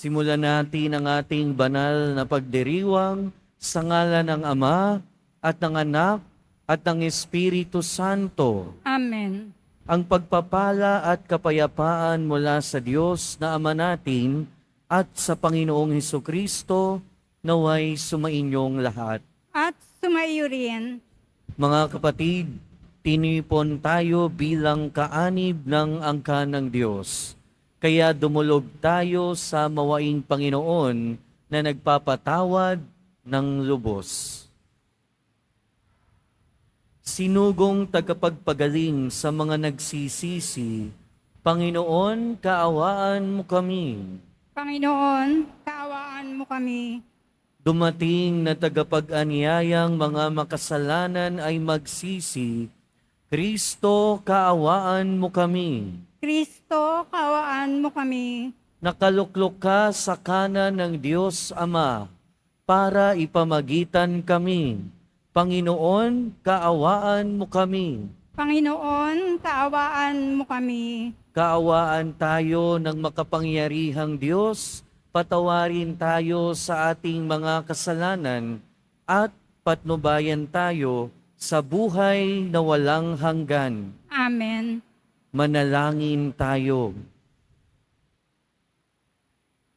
Simulan natin ang ating banal na pagdiriwang sa ngalan ng Ama at ng Anak at ng Espiritu Santo. Amen. Ang pagpapala at kapayapaan mula sa Diyos na Ama natin at sa Panginoong Hesukristo naway sumainyong lahat. At sumaiyo rin. Mga kapatid, tinipon tayo bilang kaanib ng angkan ng Diyos. Kaya dumulog tayo sa mawaing Panginoon na nagpapatawad ng lubos. Sinugong tagapagpagaling sa mga nagsisisi, Panginoon, kaawaan mo kami. Panginoon, kaawaan mo kami. Dumating na tagapag-anyayang mga makasalanan ay magsisi, Kristo, kaawaan mo kami. Kristo, kaawaan mo kami. Nakaluklok ka sa kanan ng Diyos Ama para ipamagitan kami. Panginoon, kaawaan mo kami. Panginoon, kaawaan mo kami. Kaawaan tayo ng makapangyarihang Diyos, patawarin tayo sa ating mga kasalanan at patnubayan tayo sa buhay na walang hanggan. Amen. Manalangin tayo.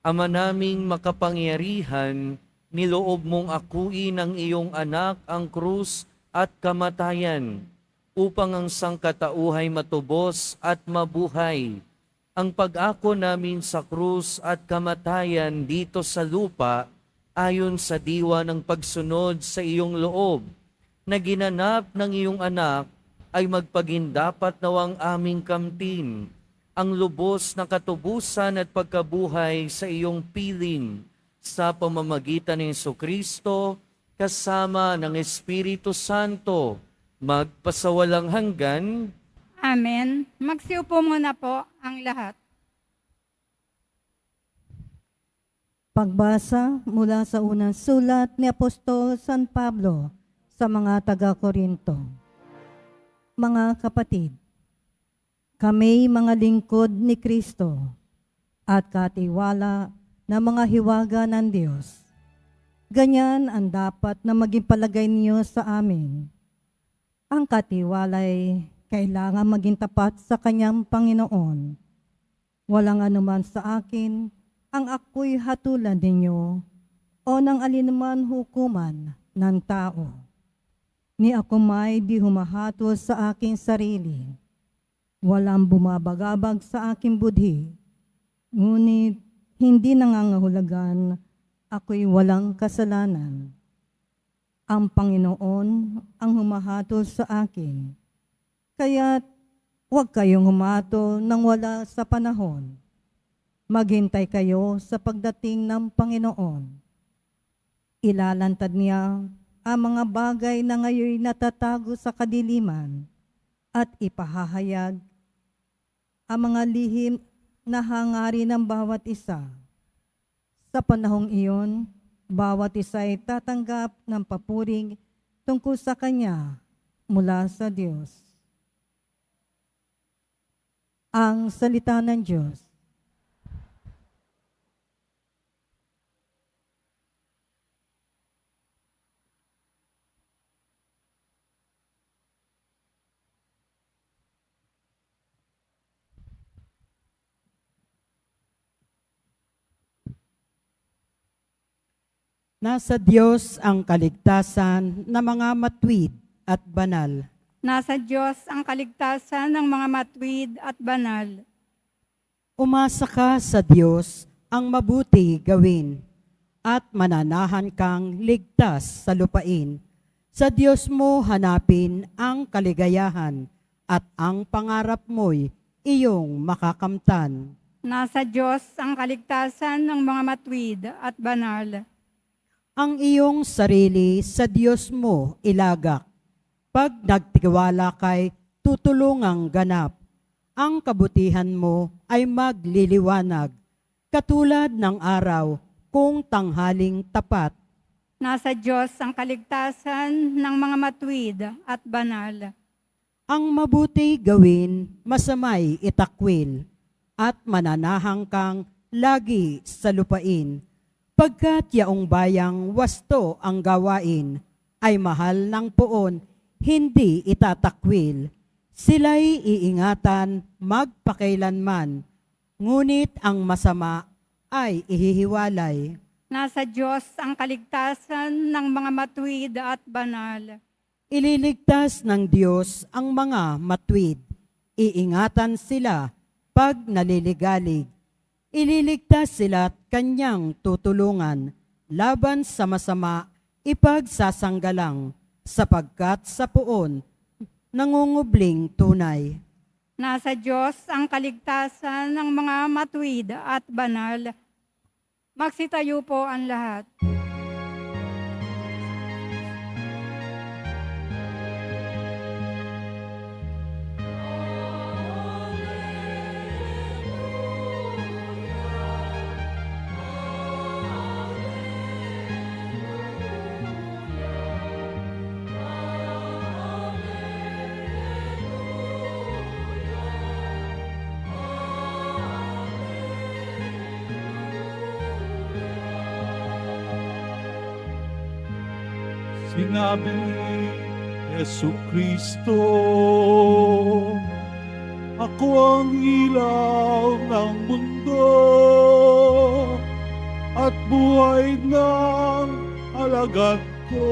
Ama naming makapangyarihan, niloob mong akuin ng iyong anak ang krus at kamatayan upang ang sangkatauhay matubos at mabuhay. Ang pag-ako namin sa krus at kamatayan dito sa lupa ayon sa diwa ng pagsunod sa iyong loob na ginanap ng iyong anak ay magpagindapat nawang aming kamtin ang lubos na katubusan at pagkabuhay sa iyong piling sa pamamagitan ng Jesucristo kasama ng Espiritu Santo magpasawalang hanggan. Amen. Magsiupo muna po ang lahat. Pagbasa mula sa unang sulat ni Apostol San Pablo sa mga taga-Korinto. Mga kapatid, kami mga lingkod ni Kristo at katiwala na mga hiwaga ng Diyos. Ganyan ang dapat na maging palagay niyo sa amin. Ang katiwalay kailangan maging tapat sa kanyang Panginoon. Walang anuman sa akin ang ako'y hatulan ninyo o ng alinman hukuman ng tao. Ni ako may di humahatol sa aking sarili. Walang bumabagabag sa aking budhi. Ngunit hindi nangangahulugan ako'y walang kasalanan. Ang Panginoon ang humahatol sa akin. Kaya't huwag kayong humatol nang wala sa panahon. Maghintay kayo sa pagdating ng Panginoon. Ilalantad niya ang mga bagay na ngayon natatago sa kadiliman at ipahahayag ang mga lihim na hangarin ng bawat isa. Sa panahong iyon, bawat isa ay tatanggap ng papuring tungkol sa Kanya mula sa Diyos. Ang salita ng Diyos. Nasa Diyos ang kaligtasan ng mga matuwid at banal. Nasa Diyos ang kaligtasan ng mga matuwid at banal. Umasa ka sa Diyos ang mabuti gawin at mananahan kang ligtas sa lupain. Sa Diyos mo hanapin ang kaligayahan at ang pangarap mo'y iyong makakamtan. Nasa Diyos ang kaligtasan ng mga matuwid at banal. Ang iyong sarili sa Diyos mo ilagak. Pag nagtiwala kay tutulungang ganap, ang kabutihan mo ay magliliwanag, katulad ng araw kung tanghaling tapat. Nasa Diyos ang kaligtasan ng mga matuwid at banal. Ang mabuti gawin, masamay itakwil, at mananahang kang lagi sa lupain. Pagkat yaong bayang wasto ang gawain, ay mahal ng poon, hindi itatakwil. Sila'y iingatan magpakailanman, ngunit ang masama ay ihihiwalay. Nasa Diyos ang kaligtasan ng mga matuwid at banal. Ililigtas ng Diyos ang mga matwid. Iingatan sila pag naliligalig. Ililigtas sila't kanyang tutulungan. Laban sa masama, ipagsasanggalang, sapagkat sa poon, nangungubling tunay. Nasa Diyos ang kaligtasan ng mga matuwid at banal. Magsitayo po ang lahat. Sinabi ni Jesucristo, ako ang ilaw ng mundo at buhay ng alagad ko.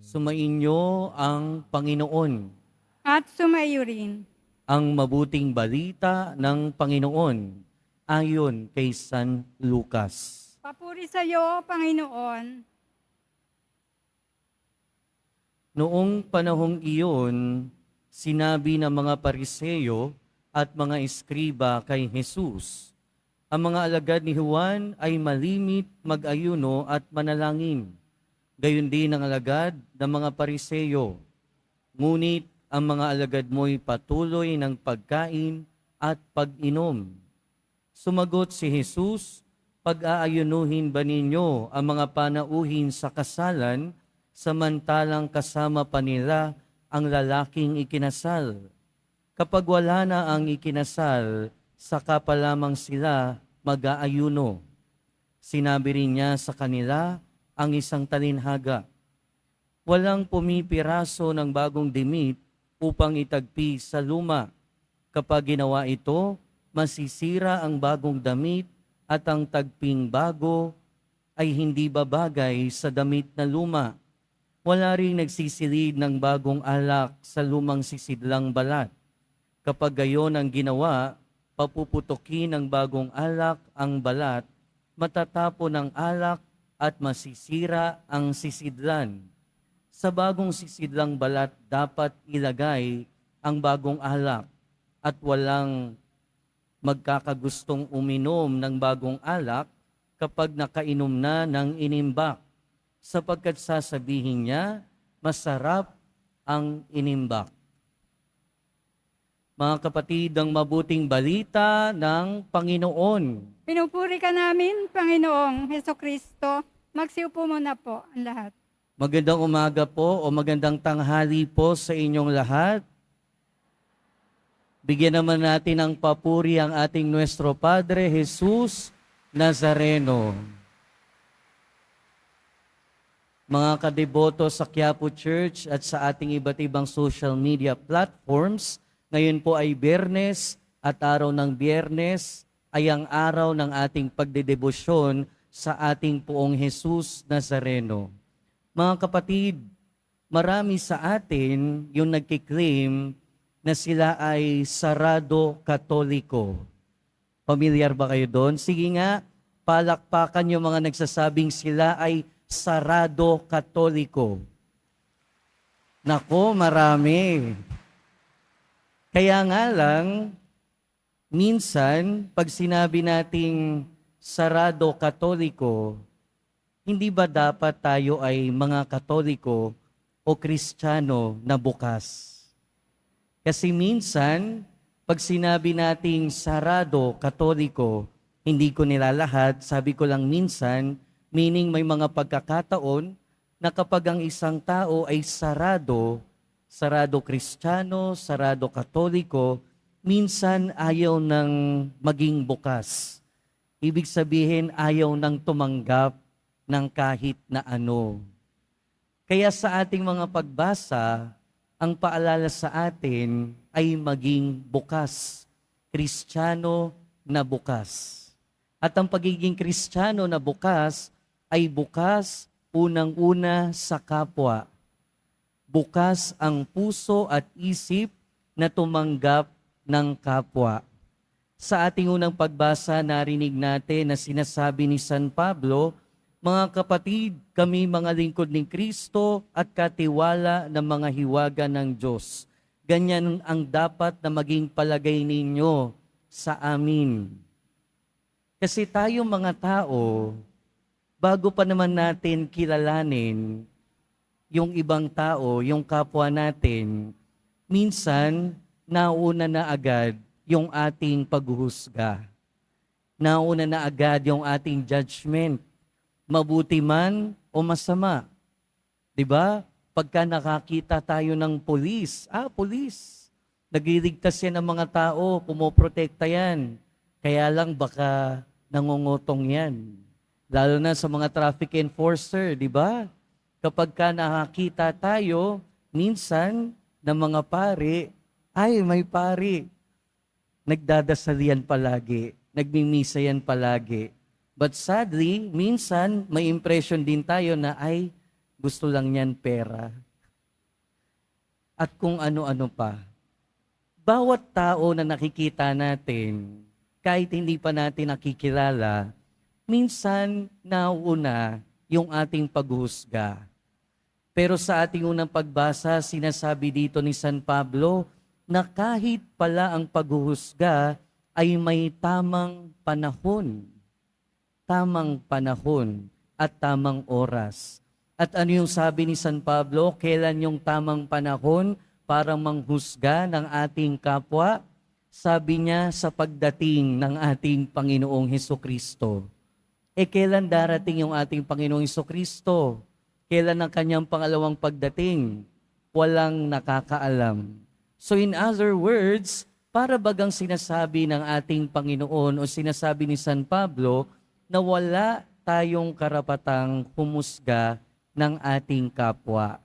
Sumainyo ang Panginoon, At sumayo rin. ang mabuting balita ng Panginoon ayon kay San Lucas. Papuri sa iyo, Panginoon. Noong panahong iyon, sinabi ng mga Pariseo at mga eskriba kay Jesus, ang mga alagad ni Juan ay malimit, mag-ayuno at manalangin. Gayon din ang alagad ng mga Pariseo. Ngunit ang mga alagad mo'y patuloy ng pagkain at pag-inom. Sumagot si Jesus, pag-aayunuhin ba ninyo ang mga panauhin sa kasalan, samantalang kasama pa nila ang lalaking ikinasal? Kapag wala na ang ikinasal, saka pa lamang sila mag-aayuno. Sinabi rin niya sa kanila ang isang talinhaga. Walang pumipiraso ng bagong dimit upang itagpi sa luma. Kapag ginawa ito, masisira ang bagong damit at ang tagping bago ay hindi babagay sa damit na luma. Wala ring nagsisilid ng bagong alak sa lumang sisidlang balat. Kapag gayon ang ginawa, papuputukin ng bagong alak ang balat, matatapon ang alak at masisira ang sisidlan. Sa bagong sisidlang balat dapat ilagay ang bagong alak at walang magkakagustong uminom ng bagong alak kapag nakainom na ng inimbak, sapagkat sasabihin niya, masarap ang inimbak. Mga kapatid, ang mabuting balita ng Panginoon. Pinupuri ka namin, Panginoong Hesukristo. Magsiupo muna po ang lahat. Magandang umaga po o magandang tanghali po sa inyong lahat. Bigyan naman natin ng papuri ang ating Nuestro Padre Jesus Nazareno. Mga kadeboto sa Quiapo Church at sa ating iba't ibang social media platforms, ngayon po ay Biyernes at araw ng Biyernes ay ang araw ng ating pagdedebosyon sa ating Poong Jesus Nazareno. Mga kapatid, marami sa atin yung nagkiklaim na sila ay sarado katoliko. Pamilyar ba kayo doon? Sige nga, palakpakan yung mga nagsasabing sila ay sarado katoliko. Nako, marami. Kaya nga lang, Minsan, pag sinabi nating sarado Katoliko, hindi ba dapat tayo ay mga Katoliko o Kristiyano na bukas? Kasi minsan, pag sinabi nating sarado Katoliko, hindi ko nilalahat, sabi ko lang minsan, meaning may mga pagkakataon na kapag ang isang tao ay sarado Kristiyano, sarado Katoliko, minsan ayaw ng maging bukas. Ibig sabihin, ayaw ng tumanggap ng kahit na ano. Kaya sa ating mga pagbasa, ang paalala sa atin ay maging bukas. Kristiyano na bukas. At ang pagiging Kristiyano na bukas ay bukas unang-una sa kapwa. Bukas ang puso at isip na tumanggap ng kapwa. Sa ating unang pagbasa, narinig natin na sinasabi ni San Pablo, mga kapatid, kami mga lingkod ni Kristo at katiwala ng mga hiwaga ng Diyos. Ganyan ang dapat na maging palagay ninyo sa amin. Kasi tayo mga tao, bago pa naman natin kilalanin yung ibang tao, yung kapwa natin, minsan nauna na agad yung ating paghuhusga. Nauna na agad yung ating judgment. Mabuti man o masama. 'Di ba? Pagka nakakita tayo ng pulis, pulis. Nagliligtas yan ng mga tao, pumoprotekta yan. Kaya lang baka nangungutong yan. Lalo na sa mga traffic enforcer, 'di ba? Kapag ka nakakita tayo, minsan ng mga pari, may pari. Nagdadasal yan palagi, nagmimisa yan palagi. But sadly, minsan may impression din tayo na gusto lang niyan pera. At kung ano-ano pa. Bawat tao na nakikita natin, kahit hindi pa natin nakikilala, minsan nauna yung ating paghuhusga. Pero sa ating unang pagbasa, sinasabi dito ni San Pablo na kahit pala ang paghuhusga ay may tamang panahon at tamang oras. At ano yung sabi ni San Pablo? Kailan yung tamang panahon para manghusga ng ating kapwa? Sabi niya, sa pagdating ng ating Panginoong Hesukristo. Kailan darating yung ating Panginoong Hesukristo? Kailan ang kanyang pangalawang pagdating? Walang nakakaalam. So in other words, para bagang sinasabi ng ating Panginoon o sinasabi ni San Pablo, na wala tayong karapatang humusga ng ating kapwa.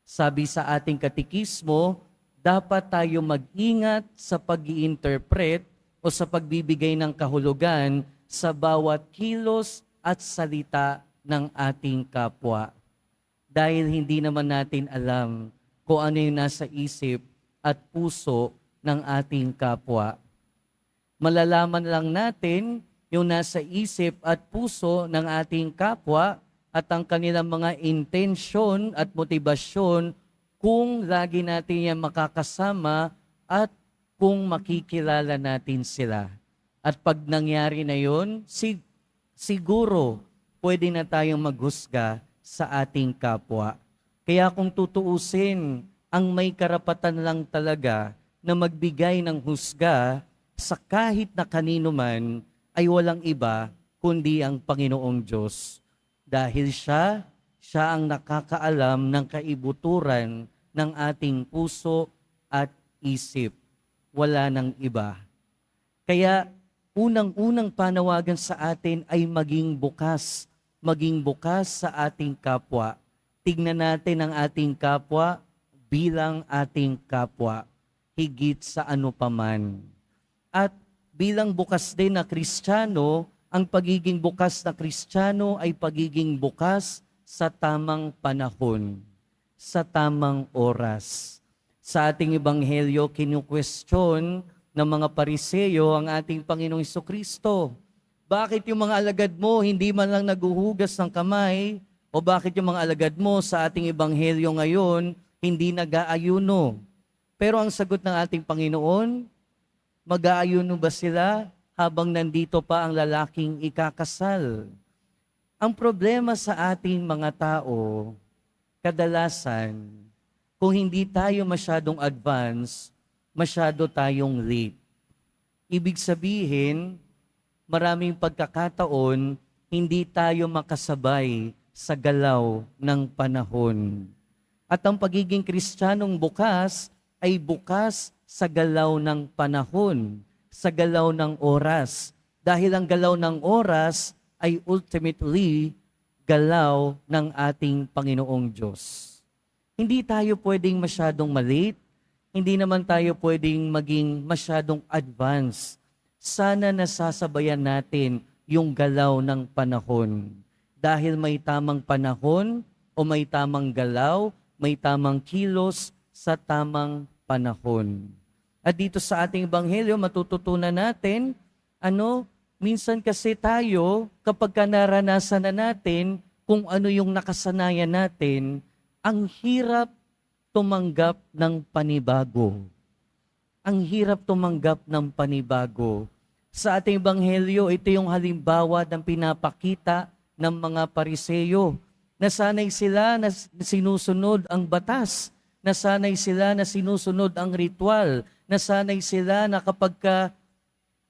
Sabi sa ating katekismo, dapat tayo mag-ingat sa pag-i-interpret o sa pagbibigay ng kahulugan sa bawat kilos at salita ng ating kapwa. Dahil hindi naman natin alam kung ano yung nasa isip at puso ng ating kapwa. Malalaman lang natin yung nasa isip at puso ng ating kapwa at ang kanilang mga intensyon at motibasyon kung lagi natin yan makakasama at kung makikilala natin sila. At pag nangyari na yun, siguro pwede na tayong maghusga sa ating kapwa. Kaya kung tutuusin, ang may karapatan lang talaga na magbigay ng husga sa kahit na kanino man, ay walang iba kundi ang Panginoong Diyos. Dahil siya ang nakakaalam ng kaibuturan ng ating puso at isip. Wala nang iba. Kaya unang-unang panawagan sa atin ay maging bukas sa ating kapwa. Tignan natin ang ating kapwa bilang ating kapwa, higit sa ano paman. At bilang bukas din na Kristiyano, ang pagiging bukas na Kristiyano ay pagiging bukas sa tamang panahon, sa tamang oras. Sa ating ebanghelyo, kinukwestiyon ng mga Pariseo ang ating Panginoong Hesukristo. Bakit yung mga alagad mo hindi man lang naguhugas ng kamay? O bakit yung mga alagad mo sa ating ebanghelyo ngayon hindi nag-aayuno? Pero ang sagot ng ating Panginoon, Mag-aayuno ba sila habang nandito pa ang lalaking ikakasal? Ang problema sa ating mga tao, kadalasan, kung hindi tayo masyadong advance, masyado tayong late. Ibig sabihin, maraming pagkakataon, hindi tayo makasabay sa galaw ng panahon. At ang pagiging Kristiyanong bukas ay bukas sa galaw ng panahon, sa galaw ng oras. Dahil ang galaw ng oras ay ultimately galaw ng ating Panginoong Diyos. Hindi tayo pwedeng masyadong malate, hindi naman tayo pwedeng maging masyadong advance. Sana nasasabayan natin yung galaw ng panahon. Dahil may tamang panahon o may tamang galaw, may tamang kilos sa tamang panahon. At dito sa ating Ebanghelyo, matututunan natin, minsan kasi tayo, kapag naranasan na natin kung ano yung nakasanayan natin, ang hirap tumanggap ng panibago. Ang hirap tumanggap ng panibago. Sa ating Ebanghelyo, ito yung halimbawa ng pinapakita ng mga Pariseyo. Nasanay sila na sinusunod ang batas. Nasanay sila na sinusunod ang ritual. Nasanay sila na kapag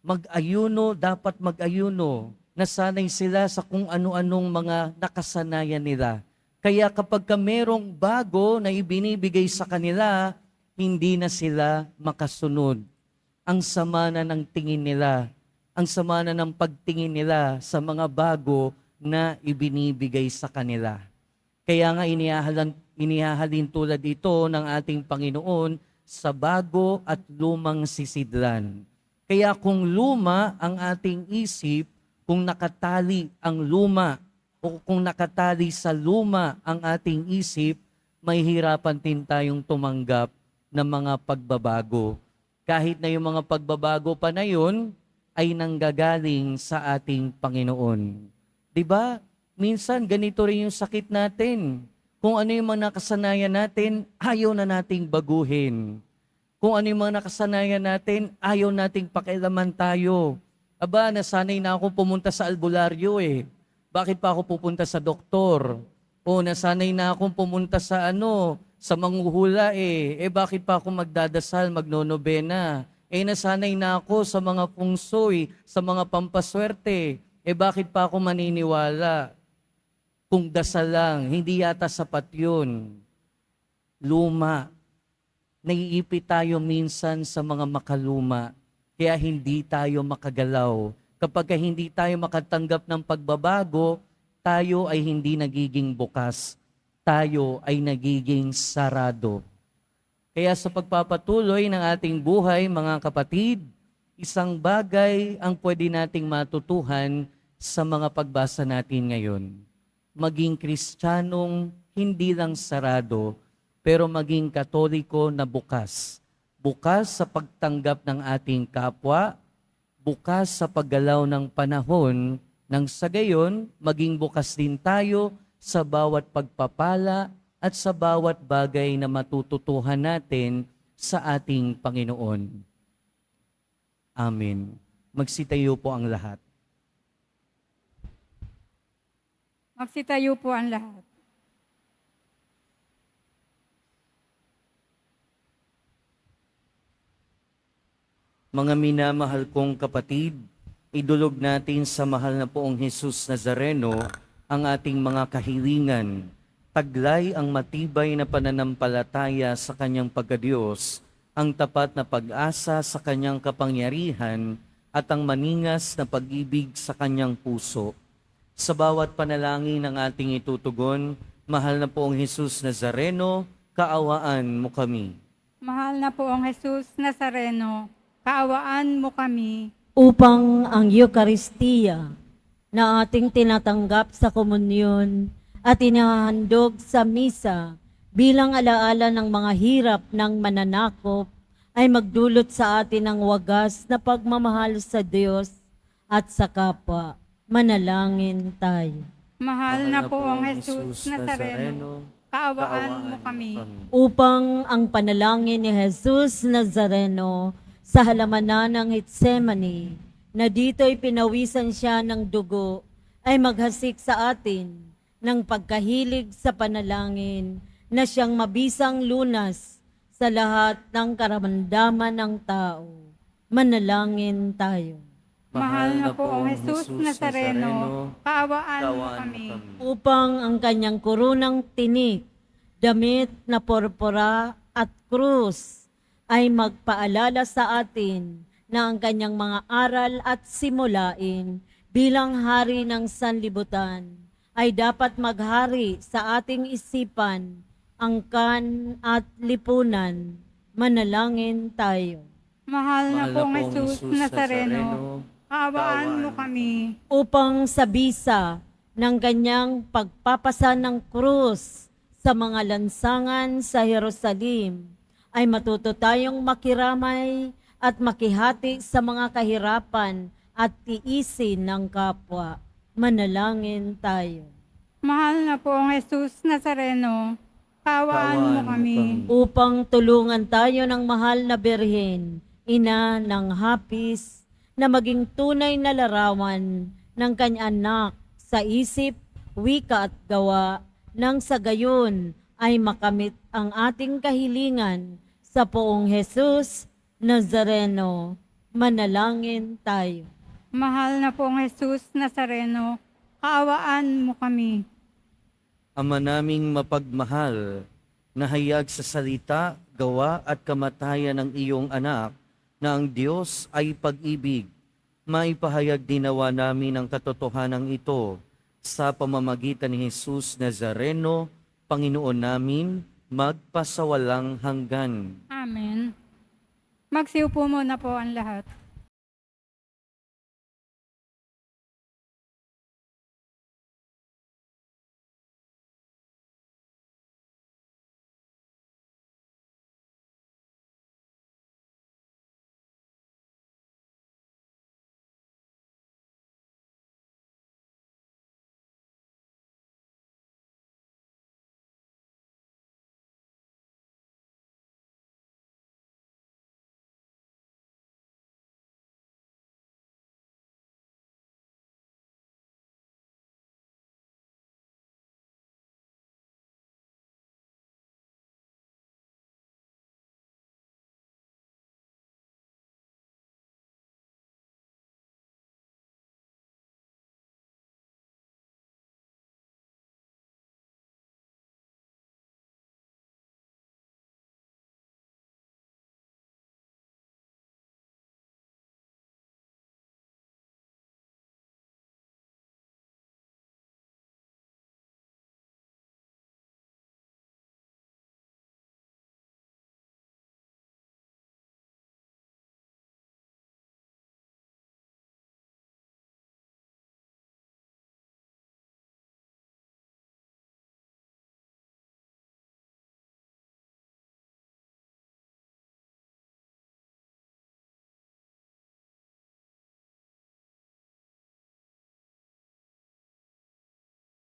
mag-ayuno, dapat mag-ayuno. Nasanay sila sa kung ano-anong mga nakasanayan nila. Kaya kapag merong bago na ibinibigay sa kanila, hindi na sila makasunod. Ang sama na ng tingin nila, ang sama na ng pagtingin nila sa mga bago na ibinibigay sa kanila. Kaya nga inihahalin tulad ito ng ating Panginoon sa bago at lumang sisidlan. Kaya kung luma ang ating isip, kung nakatali ang luma o kung nakatali sa luma ang ating isip, may hirapan din tayong tumanggap ng mga pagbabago. Kahit na yung mga pagbabago pa na yun ay nanggagaling sa ating Panginoon. 'Di ba? Minsan ganito rin yung sakit natin. Kung ano yung mga nakasanayan natin, ayaw na nating baguhin. Kung ano yung mga nakasanayan natin, ayaw nating pakialaman tayo. Aba, nasanay na ako pumunta sa albularyo eh. Bakit pa ako pupunta sa doktor? O nasanay na akong pumunta sa sa manghuhula eh. Bakit pa ako magdadasal, magnonobena? Nasanay na ako sa mga pungsoy, sa mga pampaswerte. Bakit pa ako maniniwala? Kung dasal lang, hindi yata sapat yun. Luma. Naiipit tayo minsan sa mga makaluma, kaya hindi tayo makagalaw. Kapag hindi tayo makatanggap ng pagbabago, tayo ay hindi nagiging bukas. Tayo ay nagiging sarado. Kaya sa pagpapatuloy ng ating buhay, mga kapatid, isang bagay ang pwede nating matutuhan sa mga pagbasa natin ngayon. Maging Kristiyanong hindi lang sarado, pero maging Katoliko na bukas. Bukas sa pagtanggap ng ating kapwa, bukas sa paggalaw ng panahon, nang sa gayon, maging bukas din tayo sa bawat pagpapala at sa bawat bagay na matututuhan natin sa ating Panginoon. Amen. Magsitayo po ang lahat. Magsitayo po ang lahat. Mga minamahal kong kapatid, idulog natin sa mahal na poong Jesus Nazareno ang ating mga kahilingan. Taglay ang matibay na pananampalataya sa kanyang pagkadiyos, ang tapat na pag-asa sa kanyang kapangyarihan at ang maningas na pag-ibig sa kanyang puso. Sa bawat panalangin ng ating itutugon, mahal na poong Jesus Nazareno, kaawaan mo kami. Mahal na poong Jesus Nazareno, kaawaan mo kami. Upang ang Eucharistia na ating tinatanggap sa komunyon at inahandog sa misa bilang alaala ng mga hirap ng mananakop ay magdulot sa atin ng wagas na pagmamahal sa Diyos at sa kapwa. Manalangin tayo. Mahal na poong Jesus Nazareno, kaawaan mo kami. Upang ang panalangin ni Jesus Nazareno sa halamanan ng Getsemani, na dito'y pinawisan siya ng dugo, ay maghasik sa atin ng pagkahilig sa panalangin na siyang mabisang lunas sa lahat ng karamdaman ng tao. Manalangin tayo. Mahal na poong Jesus Nazareno, kaawaan mo kami. Upang ang kanyang kurunang tinik, damit na porpora at krus ay magpaalala sa atin na ang kanyang mga aral at simulain bilang hari ng sanlibutan ay dapat maghari sa ating isipan, angkan at lipunan. Manalangin tayo. Mahal na poong Jesus Jesus Nazareno, kaawaan mo kami. Upang sa bisa ng kanyang pagpapasa ng krus sa mga lansangan sa Jerusalem, ay matuto tayong makiramay at makihati sa mga kahirapan at tiisin ng kapwa. Manalangin tayo. Mahal na poong Jesus Nazareno, kaawaan mo kami. Upang tulungan tayo ng mahal na Birhen, ina ng hapis, na maging tunay na larawan ng kanyang anak sa isip, wika at gawa, nang sa gayon ay makamit ang ating kahilingan sa poong Jesus Nazareno. Manalangin tayo. Mahal na poong Jesus Nazareno, kaawaan mo kami. Ama naming mapagmahal, nahayag sa salita, gawa at kamatayan ng iyong anak, na ang Diyos ay pag-ibig. Maipahayag dinawa namin ang katotohanan ito sa pamamagitan ni Jesus Nazareno, Panginoon namin, magpasawalang hanggan. Amen. Magsiupo muna po ang lahat.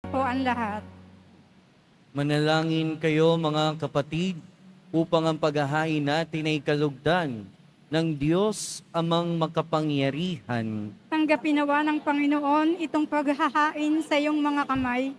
Po ang lahat. Manalangin kayo mga kapatid, upang ang paghahain natin ay kalugdan ng Diyos amang makapangyarihan. Tanggapin nawa ng Panginoon itong paghahain sa iyong mga kamay,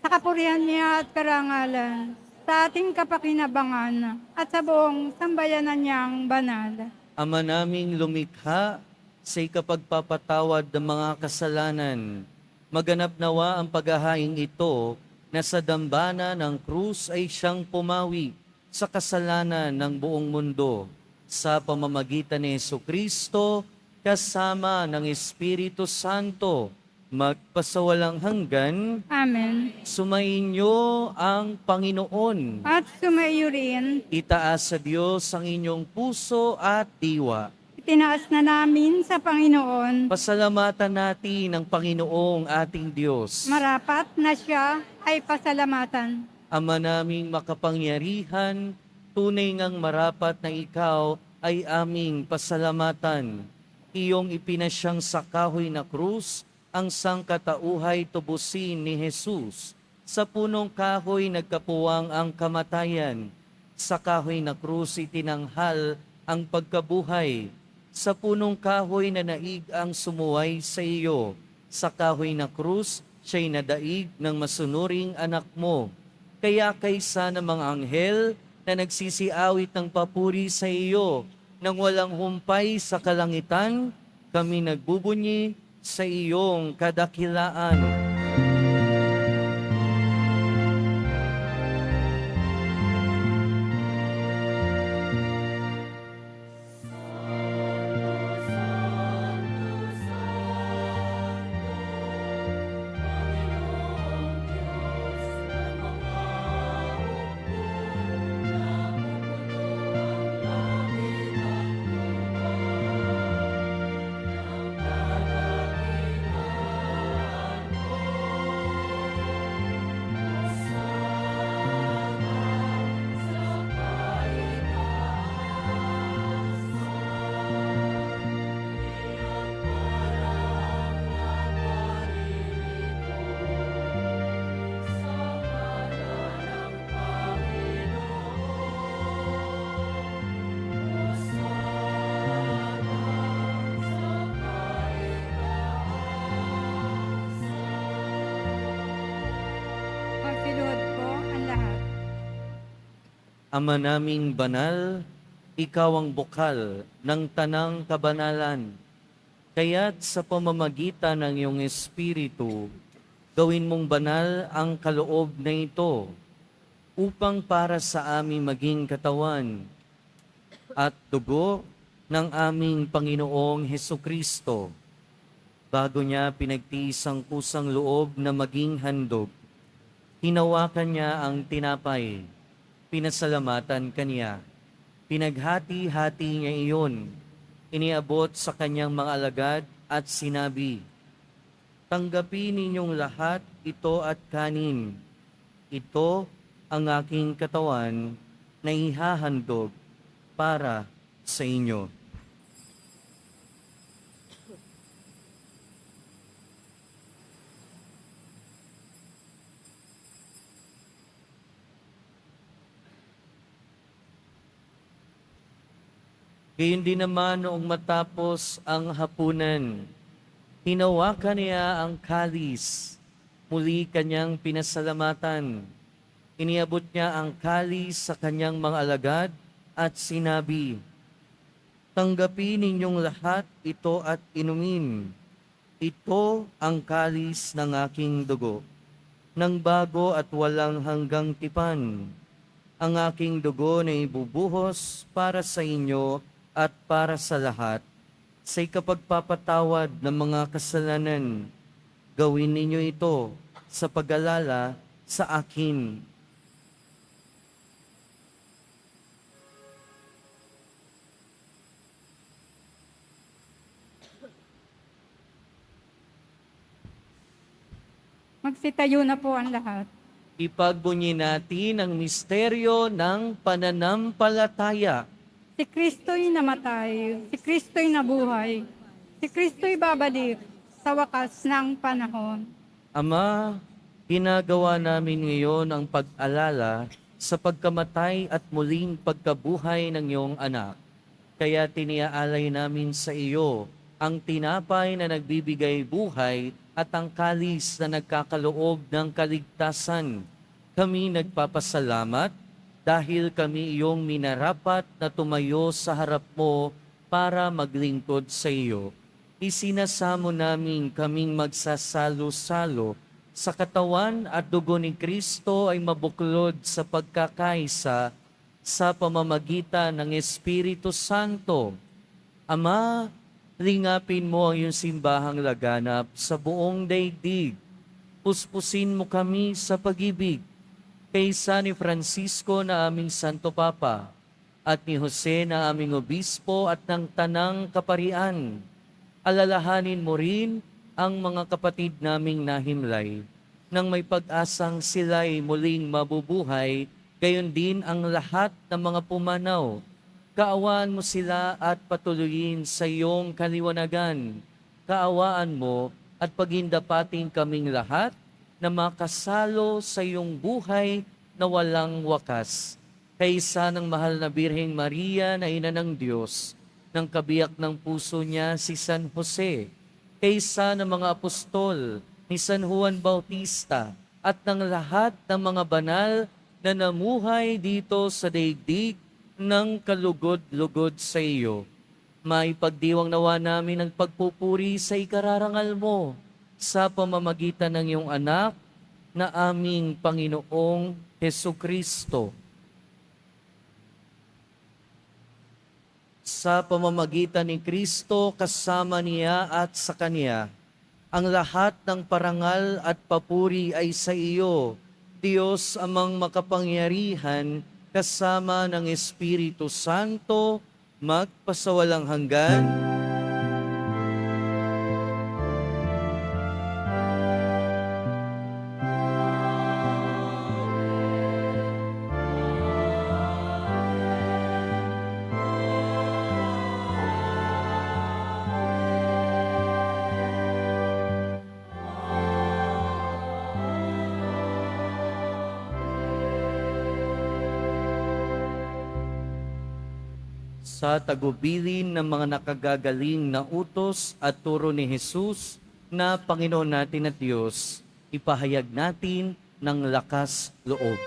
sa kapurihan niya at karangalan, sa ating kapakinabangan at sa buong sambayanan niyang banal. Ama naming lumikha sa ikapagpapatawad ng mga kasalanan, maganap nawa ang paghahain ito na sa dambana ng krus ay siyang pumawi sa kasalanan ng buong mundo sa pamamagitan ni Jesucristo kasama ng Espiritu Santo magpasawalang hanggan. Amen. Sumainyo ang Panginoon. At sumaiyo rin, Itaas sa Diyos ang inyong puso at diwa. itinaas na namin sa Panginoon. Pasalamatan natin ang Panginoong ating Diyos. Marapat na siya ay pasalamatan. Ama naming makapangyarihan, tunay ngang marapat na ikaw ay aming pasalamatan. Iyong ipinasyang sa kahoy na krus, ang sangkatauhay tubusin ni Jesus. Sa punong kahoy nagkapuwang ang kamatayan. Sa kahoy na krus itinanghal ang pagkabuhay. sa punong kahoy na naig ang sumuway sa iyo. Sa kahoy na krus, siya'y nadaig ng masunuring anak mo. Kaya kaysa ng mga anghel na nagsisiawit ng papuri sa iyo, nang walang humpay sa kalangitan, kami nagbubunyi sa iyong kadakilaan. Magsiluhod po ang lahat. Ama naming banal, ikaw ang bukal ng tanang kabanalan. Kaya't sa pamamagitan ng iyong Espiritu, gawin mong banal ang kaloob na ito upang para sa aming maging katawan at dugo ng aming Panginoong Hesukristo. Bago niya pinagtiis ang kusang loob na maging handog, hinawakan niya ang tinapay, pinasalamatan kaniya, pinaghati-hati niya iyon, iniabot sa kanyang mga alagad at sinabi, "Tanggapin ninyong lahat ito at kanin. Ito ang aking katawan na ihahandog para sa inyo." Gayon din naman noong matapos ang hapunan, hinawakan niya ang kalis, muli kanyang pinasalamatan. Iniabot niya ang kalis sa kanyang mga alagad at sinabi, "Tanggapin ninyong lahat ito at inumin. Ito ang kalis ng aking dugo, ng bago at walang hanggang tipan. Ang aking dugo na ibubuhos para sa inyo at para sa lahat, sa ikapagpapatawad ng mga kasalanan. Gawin ninyo ito sa pag-alala sa akin." Magsitayo na po ang lahat. Ipagbunyi natin ang misteryo ng pananampalataya. Si Kristo'y namatay, si Kristo'y nabuhay, si Kristo'y babalik sa wakas ng panahon. Ama, ginagawa namin ngayon ang pag-alala sa pagkamatay at muling pagkabuhay ng iyong anak. Kaya tiniaalay namin sa iyo ang tinapay na nagbibigay buhay at ang kalis na nagkakaloob ng kaligtasan. Kami nagpapasalamat dahil kami iyong minarapat na tumayo sa harap mo para maglingkod sa iyo. Isinasamo namin kaming magsasalo-salo sa katawan at dugo ni Kristo ay mabuklod sa pagkakaisa sa pamamagitan ng Espiritu Santo. Ama, lingapin mo ang iyong simbahang laganap sa buong daigdig. Puspusin mo kami sa pag-ibig kaysa ni Francisco na aming Santo Papa at ni Jose na aming Obispo at ng Tanang Kaparian. Alalahanin mo rin ang mga kapatid naming nahimlay nang may pag-asang sila'y muling mabubuhay, gayon din ang lahat ng mga pumanaw. Kaawaan mo sila at patuloyin sa iyong kaliwanagan. Kaawaan mo at pagindapating kaming lahat na makasalo sa iyong buhay na walang wakas. Kaysa ng mahal na Birheng Maria na Ina ng Diyos, ng kabiyak ng puso niya si San Jose, kaysa ng mga apostol, ni San Juan Bautista, at ng lahat ng mga banal na namuhay dito sa daigdig ng kalugod-lugod sa iyo. Maipagdiwang nawa namin ang pagpupuri sa ikararangal mo sa pamamagitan ng iyong anak na aming Panginoong Hesukristo. Sa pamamagitan ni Kristo, kasama niya at sa Kanya, ang lahat ng parangal at papuri ay sa iyo, Diyos amang makapangyarihan, kasama ng Espiritu Santo, magpasawalang hanggan. Sa tagubilin ng mga nakagagaling na utos at turo ni Jesus na Panginoon natin at Diyos, ipahayag natin ng lakas loob.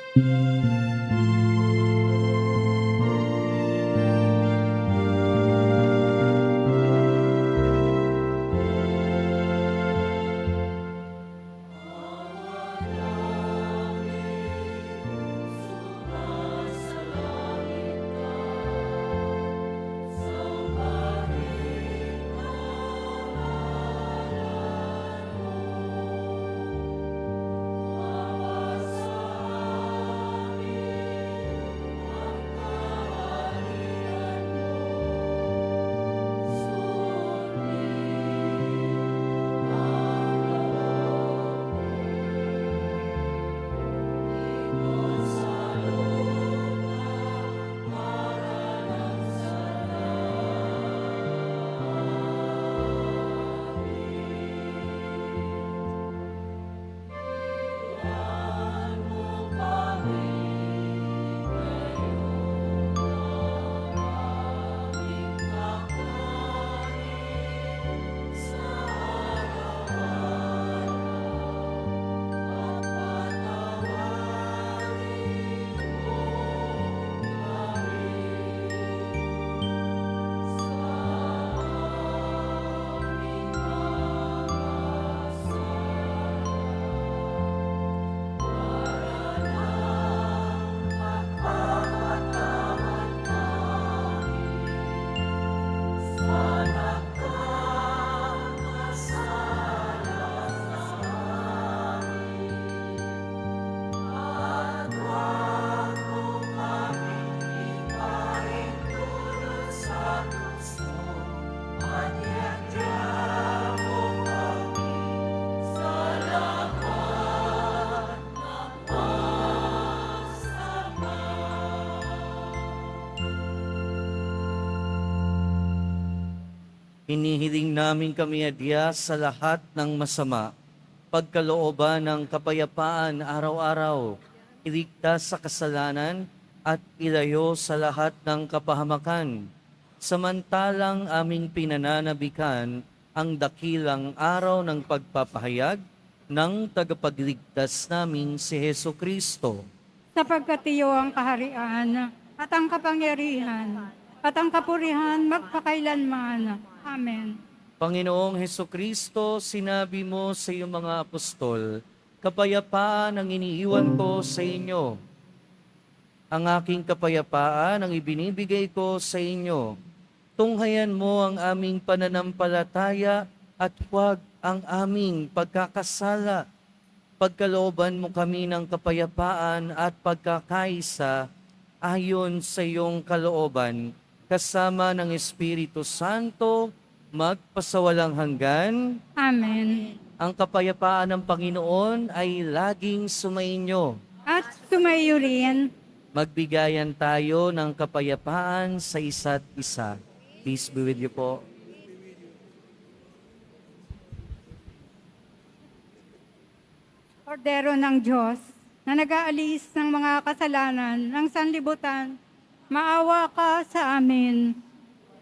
Hinihiling namin kami adya sa lahat ng masama, pagkalooban ng kapayapaan araw-araw, iligtas sa kasalanan at ilayo sa lahat ng kapahamakan. Samantalang aming pinananabikan ang dakilang araw ng pagpapahayag ng tagapagligtas namin si Heso Kristo. Sapagkat iyo ang kaharian at ang kapangyarihan at ang kapurihan magpakailanman. Amen. Panginoong Heso Kristo, sinabi mo sa iyong mga apostol, kapayapaan ang iniiwan ko sa inyo. Ang aking kapayapaan ang ibinibigay ko sa inyo. Tunghayan mo ang aming pananampalataya at huwag ang aming pagkakasala. Pagkalooban mo kami ng kapayapaan at pagkakaisa ayon sa iyong kalooban, kasama ng Espiritu Santo, magpasawalang hanggan. Amen. Ang kapayapaan ng Panginoon ay laging sumainyo. At sumayo rin. Magbigayan tayo ng kapayapaan sa isa't isa. Peace be with you po. Kordero ng Diyos, na nag-aalis ng mga kasalanan ng sanlibutan, maawa ka sa amin.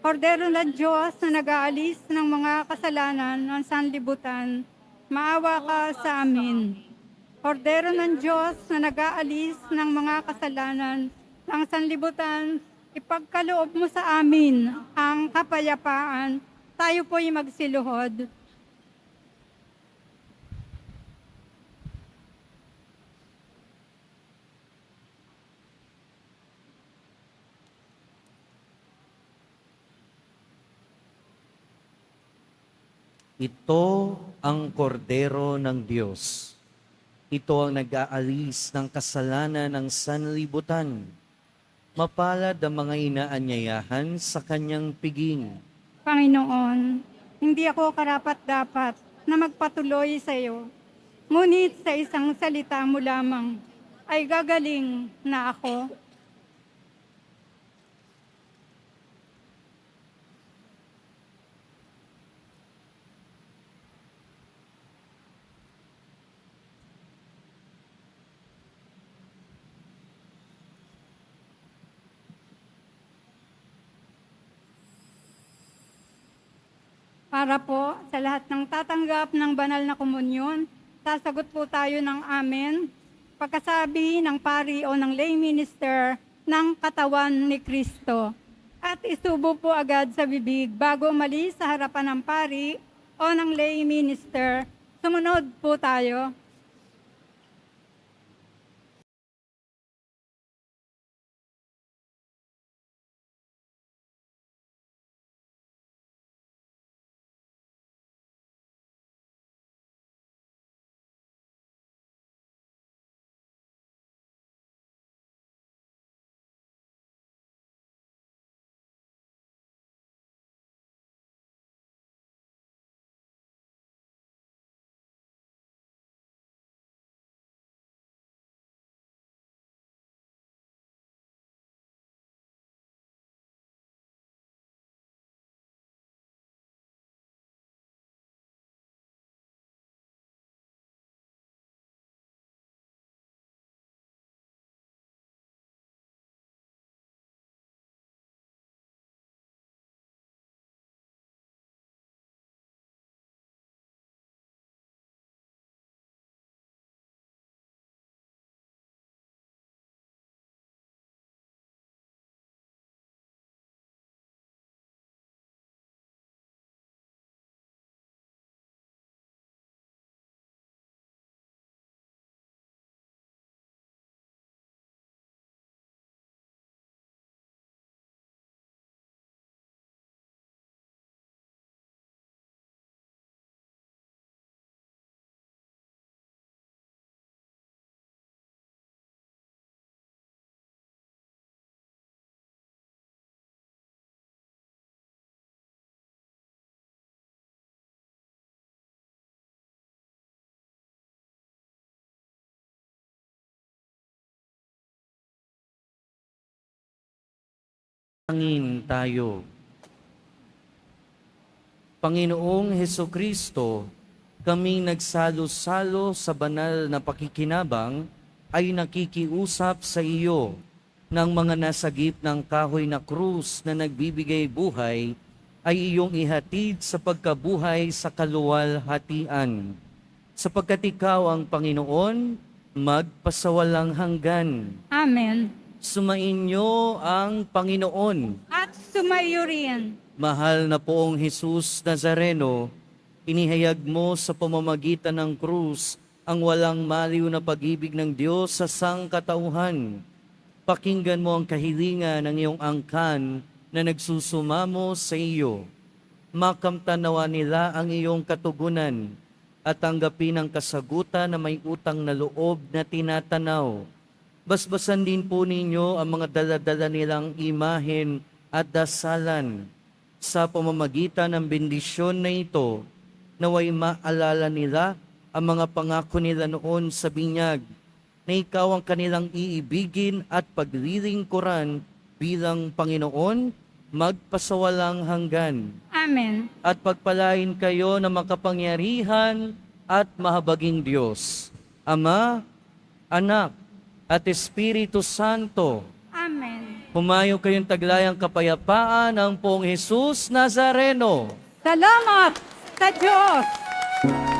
Kordero ng Diyos na nag-aalis ng mga kasalanan ng sanlibutan, maawa ka sa amin. Kordero ng Diyos na nag-aalis ng mga kasalanan ng sanlibutan, ipagkaloob mo sa amin ang kapayapaan. Tayo po'y magsiluhod. Ito ang kordero ng Diyos. Ito ang nag-aalis ng kasalanan ng sanlibutan. Mapalad ang mga inaanyayahan sa kanyang piging. Panginoon, hindi ako karapat-dapat na magpatuloy sa iyo. Ngunit sa isang salita mo lamang ay gagaling na ako. Para po sa lahat ng tatanggap ng banal na komunyon, sasagot po tayo ng amen. Pagkasabi ng pari o ng lay minister ng katawan ni Kristo. At isubo po agad sa bibig bago umalis sa harapan ng pari o ng lay minister. Sumunod po tayo. Pangin tayo. Panginoong Heso Kristo, kaming nagsalo-salo sa banal na pakikinabang ay nakikiusap sa iyo ng mga nasagip ng kahoy na krus na nagbibigay buhay ay iyong ihatid sa pagkabuhay sa kaluwalhatian. Sapagkat ikaw ang Panginoon, magpasawalang hanggan. Amen. Sumainyo ang Panginoon. At sumaiyo rin. Mahal na poong Jesus Nazareno, inihayag mo sa pamamagitan ng krus ang walang maliw na pag-ibig ng Diyos sa sangkatauhan. Pakinggan mo ang kahilingan ng iyong angkan na nagsusumamo sa iyo. Makamtanawa nila ang iyong katugunan at tanggapin ang kasagutan na may utang na loob na tinatanaw. Basbasan din po ninyo ang mga daladala nilang imahen at dasalan. Sa pamamagitan ng bendisyon na ito, naway maalala nila ang mga pangako nila noon sa binyag, na ikaw ang kanilang iibigin at paglilingkuran bilang Panginoon, magpasawalang hanggan. Amen. At pagpalain kayo ng makapangyarihan at mahabaging Diyos, Ama, Anak, at Espiritu Santo. Amen. Humayo kayong taglayang kapayapaan ng Poong Jesus Nazareno. Salamat sa Diyos!